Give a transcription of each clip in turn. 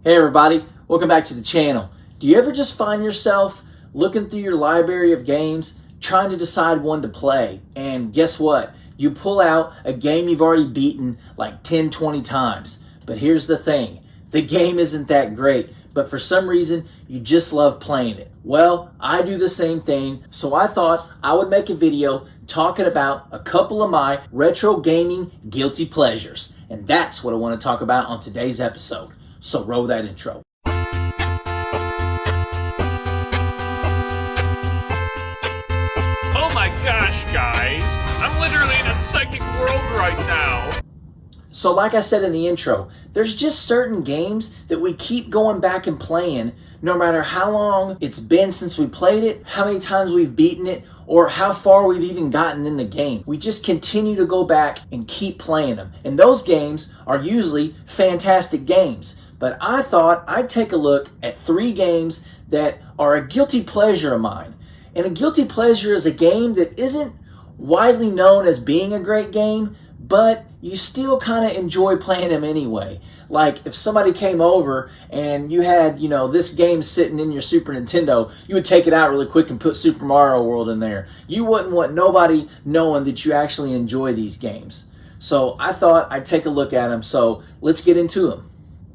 Hey everybody, welcome back to the channel. Do you ever just find yourself looking through your library of games, trying to decide one to play, and guess what? You pull out a game you've already beaten like 10, 20 times. But here's the thing, the game isn't that great, but for some reason you just love playing it. Well, I do the same thing, so I thought I would make a video talking about a couple of my retro gaming guilty pleasures. And that's what I want to talk about on today's episode. So roll that intro. Oh my gosh, guys! I'm literally in a psychic world right now! So like I said in the intro, there's just certain games that we keep going back and playing no matter how long it's been since we played it, how many times we've beaten it, or how far we've even gotten in the game. We just continue to go back and keep playing them. And those games are usually fantastic games. But I thought I'd take a look at 3 games that are a guilty pleasure of mine. And a guilty pleasure is a game that isn't widely known as being a great game, but you still kind of enjoy playing them anyway. Like if somebody came over and you had, this game sitting in your Super Nintendo, you would take it out really quick and put Super Mario World in there. You wouldn't want nobody knowing that you actually enjoy these games. So I thought I'd take a look at them. So let's get into them.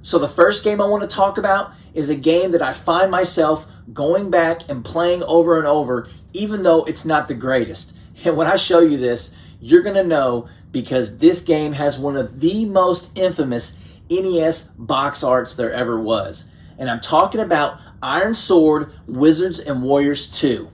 So the first game I want to talk about is a game that I find myself going back and playing over and over, even though it's not the greatest. And when I show you this, you're going to know because this game has one of the most infamous NES box arts there ever was. And I'm talking about Iron Sword Wizards and Warriors 2.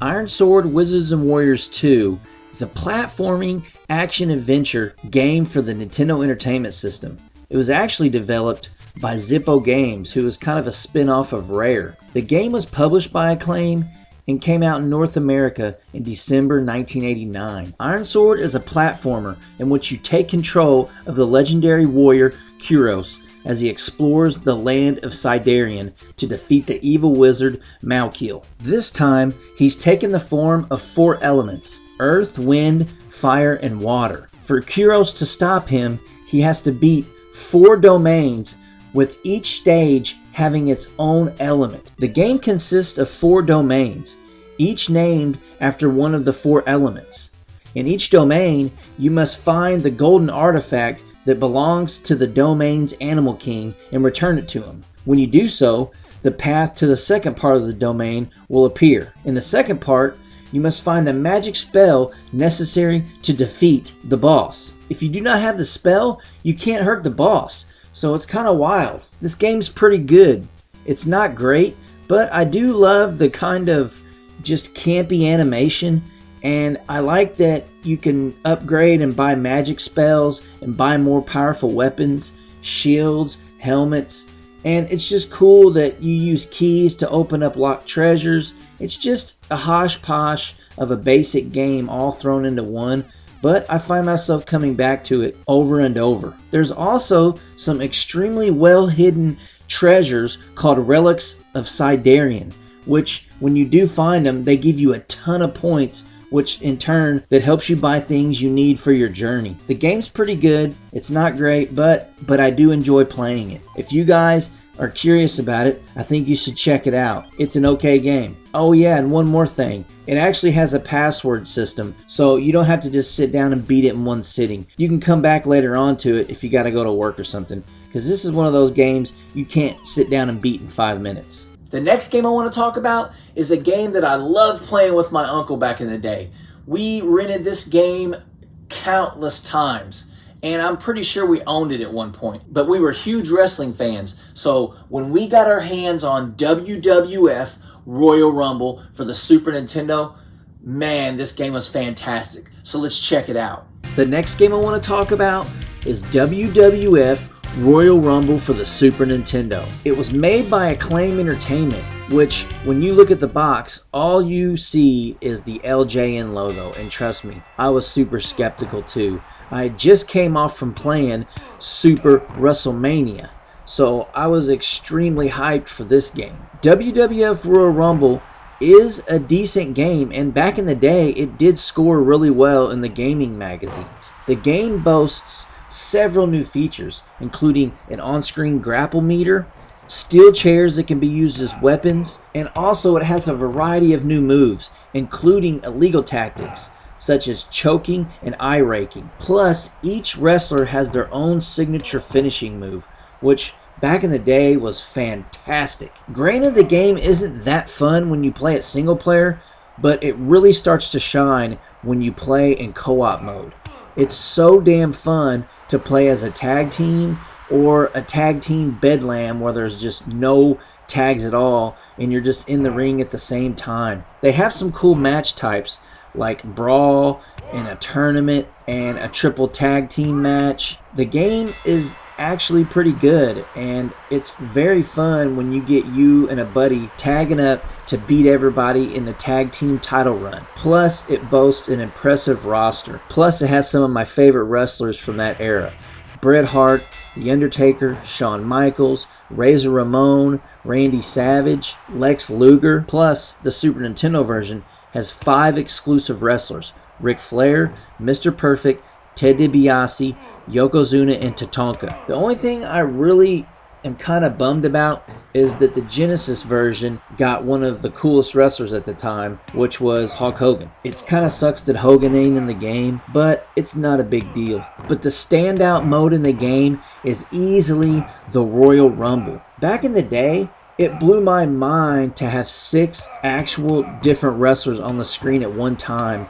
Iron Sword Wizards and Warriors 2 is a platforming action-adventure game for the Nintendo Entertainment System. It was actually developed by Zippo Games, who was kind of a spin-off of Rare. The game was published by Acclaim and came out in North America in December 1989. Iron Sword is a platformer in which you take control of the legendary warrior Kuros as he explores the land of Sidarian to defeat the evil wizard Malkiel. This time, he's taken the form of 4 elements: earth, wind, fire, and water. For Kuros to stop him, he has to beat 4 domains, with each stage having its own element. The game consists of 4 domains, each named after one of the 4 elements. In each domain, you must find the golden artifact that belongs to the domain's animal king and return it to him. When you do so, the path to the second part of the domain will appear. In the second part, you must find the magic spell necessary to defeat the boss. If you do not have the spell, you can't hurt the boss. So it's kind of wild. This game's pretty good. It's not great, but I do love the kind of just campy animation, and I like that you can upgrade and buy magic spells and buy more powerful weapons, shields, helmets, and it's just cool that you use keys to open up locked treasures. It's just a hodgepodge of a basic game all thrown into one, but I find myself coming back to it over and over. There's also some extremely well hidden treasures called Relics of Sidarian, which when you do find them, they give you a ton of points, which in turn that helps you buy things you need for your journey. The game's pretty good. It's not great, but I do enjoy playing it. If you guys are curious about it, I think you should check it out. It's an okay game. Oh yeah, and one more thing. It actually has a password system, so you don't have to just sit down and beat it in one sitting. You can come back later on to it if you got to go to work or something, because this is one of those games you can't sit down and beat in 5 minutes. The next game I want to talk about is a game that I loved playing with my uncle back in the day. We rented this game countless times, and I'm pretty sure we owned it at one point. But we were huge wrestling fans, so when we got our hands on WWF Royal Rumble for the Super Nintendo, man, this game was fantastic. So let's check it out. The next game I want to talk about is WWF Royal Rumble for the Super Nintendo. It was made by Acclaim Entertainment, which when you look at the box, all you see is the LJN logo, and trust me, I was super skeptical too. I just came off from playing Super WrestleMania, so I was extremely hyped for this game. WWF Royal Rumble is a decent game, and back in the day it did score really well in the gaming magazines. The game boasts several new features, including an on-screen grapple meter, steel chairs that can be used as weapons, and also it has a variety of new moves, including illegal tactics such as choking and eye raking. Plus, each wrestler has their own signature finishing move, which back in the day was fantastic. Granted, the game isn't that fun when you play it single player, but it really starts to shine when you play in co-op mode. It's so damn fun to play as a tag team or a tag team bedlam where there's just no tags at all and you're just in the ring at the same time. They have some cool match types like brawl and a tournament and a triple tag team match. The game is actually pretty good, and it's very fun when you get you and a buddy tagging up to beat everybody in the tag team title run. Plus, it boasts an impressive roster. Plus, it has some of my favorite wrestlers from that era: Bret Hart, The Undertaker, Shawn Michaels, Razor Ramon, Randy Savage, Lex Luger. Plus, the Super Nintendo version has 5 exclusive wrestlers: Ric Flair, Mr. Perfect, Ted DiBiase, Yokozuna, and Tatanka. The only thing I really am kind of bummed about is that the Genesis version got one of the coolest wrestlers at the time, which was Hulk Hogan. It kind of sucks that Hogan ain't in the game, but it's not a big deal. But the standout mode in the game is easily the Royal Rumble. Back in the day, it blew my mind to have 6 actual different wrestlers on the screen at one time,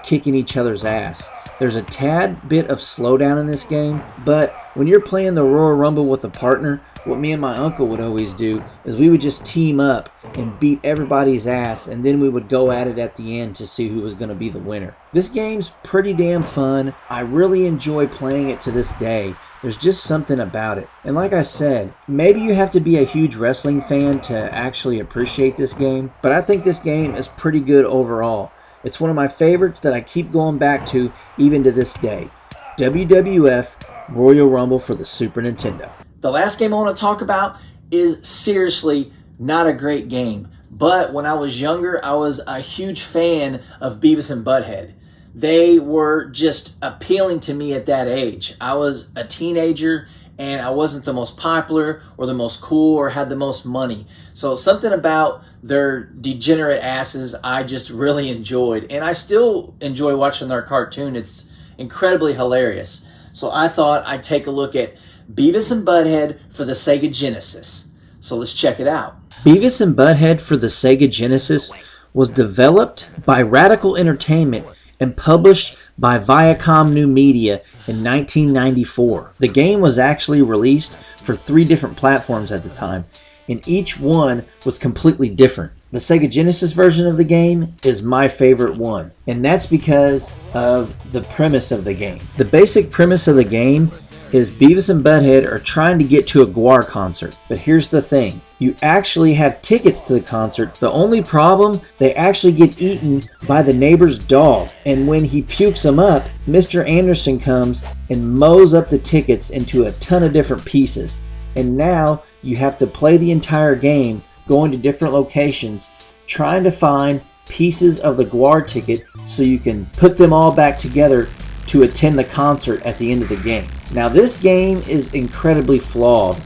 kicking each other's ass. There's a tad bit of slowdown in this game, but when you're playing the Royal Rumble with a partner, what me and my uncle would always do is we would just team up and beat everybody's ass, and then we would go at it at the end to see who was going to be the winner. This game's pretty damn fun. I really enjoy playing it to this day. There's just something about it. And like I said, maybe you have to be a huge wrestling fan to actually appreciate this game, but I think this game is pretty good overall. It's one of my favorites that I keep going back to even to this day. WWF Royal Rumble for the Super Nintendo. The last game I want to talk about is seriously not a great game, but when I was younger, I was a huge fan of Beavis and Butthead. They were just appealing to me at that age. I was a teenager and I wasn't the most popular or the most cool or had the most money. So something about their degenerate asses I just really enjoyed. And I still enjoy watching their cartoon. It's incredibly hilarious. So I thought I'd take a look at Beavis and Butthead for the Sega Genesis. So let's check it out. Beavis and Butthead for the Sega Genesis was developed by Radical Entertainment and published by Viacom New Media in 1994. The game was actually released for 3 different platforms at the time, and each one was completely different. The Sega Genesis version of the game is my favorite one, and that's because of the premise of the game. The basic premise of the game is Beavis and Butthead are trying to get to a GWAR concert. But here's the thing. You actually have tickets to the concert. The only problem, they actually get eaten by the neighbor's dog. And when he pukes them up, Mr. Anderson comes and mows up the tickets into a ton of different pieces. And now you have to play the entire game, going to different locations, trying to find pieces of the GWAR ticket so you can put them all back together to attend the concert at the end of the game. Now this game is incredibly flawed,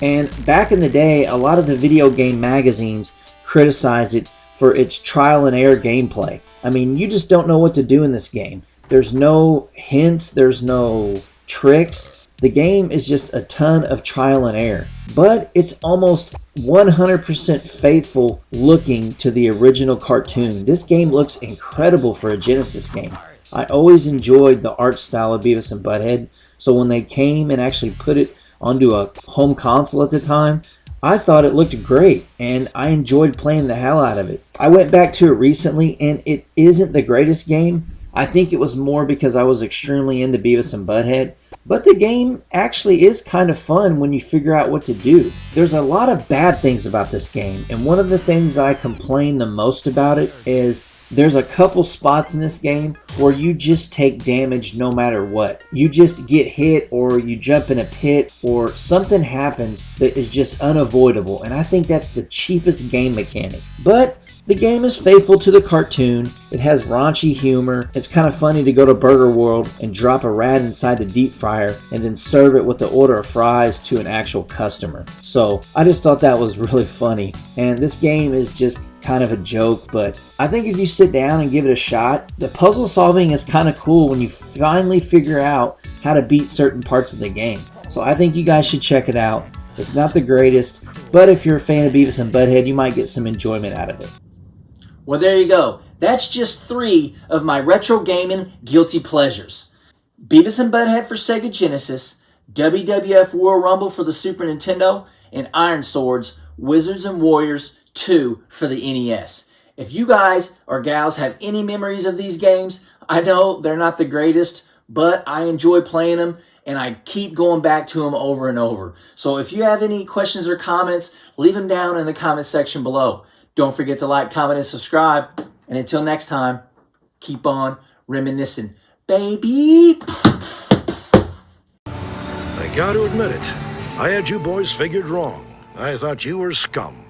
and back in the day a lot of the video game magazines criticized it for its trial and error gameplay. I mean, you just don't know what to do in this game. There's no hints, there's no tricks. The game is just a ton of trial and error, but it's almost 100% faithful looking to the original cartoon. This game looks incredible for a Genesis game. I always enjoyed the art style of Beavis and Butthead, so when they came and actually put it onto a home console at the time, I thought it looked great, and I enjoyed playing the hell out of it. I went back to it recently, and it isn't the greatest game. I think it was more because I was extremely into Beavis and Butthead, but the game actually is kind of fun when you figure out what to do. There's a lot of bad things about this game, and one of the things I complain the most about it is there's a couple spots in this game where you just take damage no matter what. You just get hit, or you jump in a pit, or something happens that is just unavoidable, and I think that's the cheapest game mechanic. But The game is faithful to the cartoon. It has raunchy humor. It's kind of funny to go to Burger World and drop a rat inside the deep fryer and then serve it with the order of fries to an actual customer. So I just thought that was really funny. And this game is just kind of a joke, but I think if you sit down and give it a shot, the puzzle solving is kind of cool when you finally figure out how to beat certain parts of the game. So I think you guys should check it out. It's not the greatest, but if you're a fan of Beavis and Butthead, you might get some enjoyment out of it. Well, there you go. That's just 3 of my retro gaming guilty pleasures. Beavis and Butthead for Sega Genesis, WWF Royal Rumble for the Super Nintendo, and Iron Swords, Wizards and Warriors 2 for the NES. If you guys or gals have any memories of these games, I know they're not the greatest, but I enjoy playing them, and I keep going back to them over and over. So if you have any questions or comments, leave them down in the comment section below. Don't forget to like, comment, and subscribe. And until next time, keep on reminiscing, baby. I gotta admit it. I had you boys figured wrong. I thought you were scum.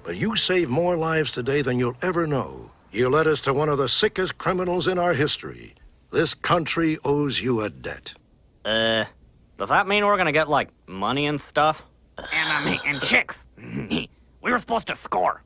But you saved more lives today than you'll ever know. You led us to one of the sickest criminals in our history. This country owes you a debt. Does that mean we're gonna get, like, money and stuff? And chicks. We were supposed to score.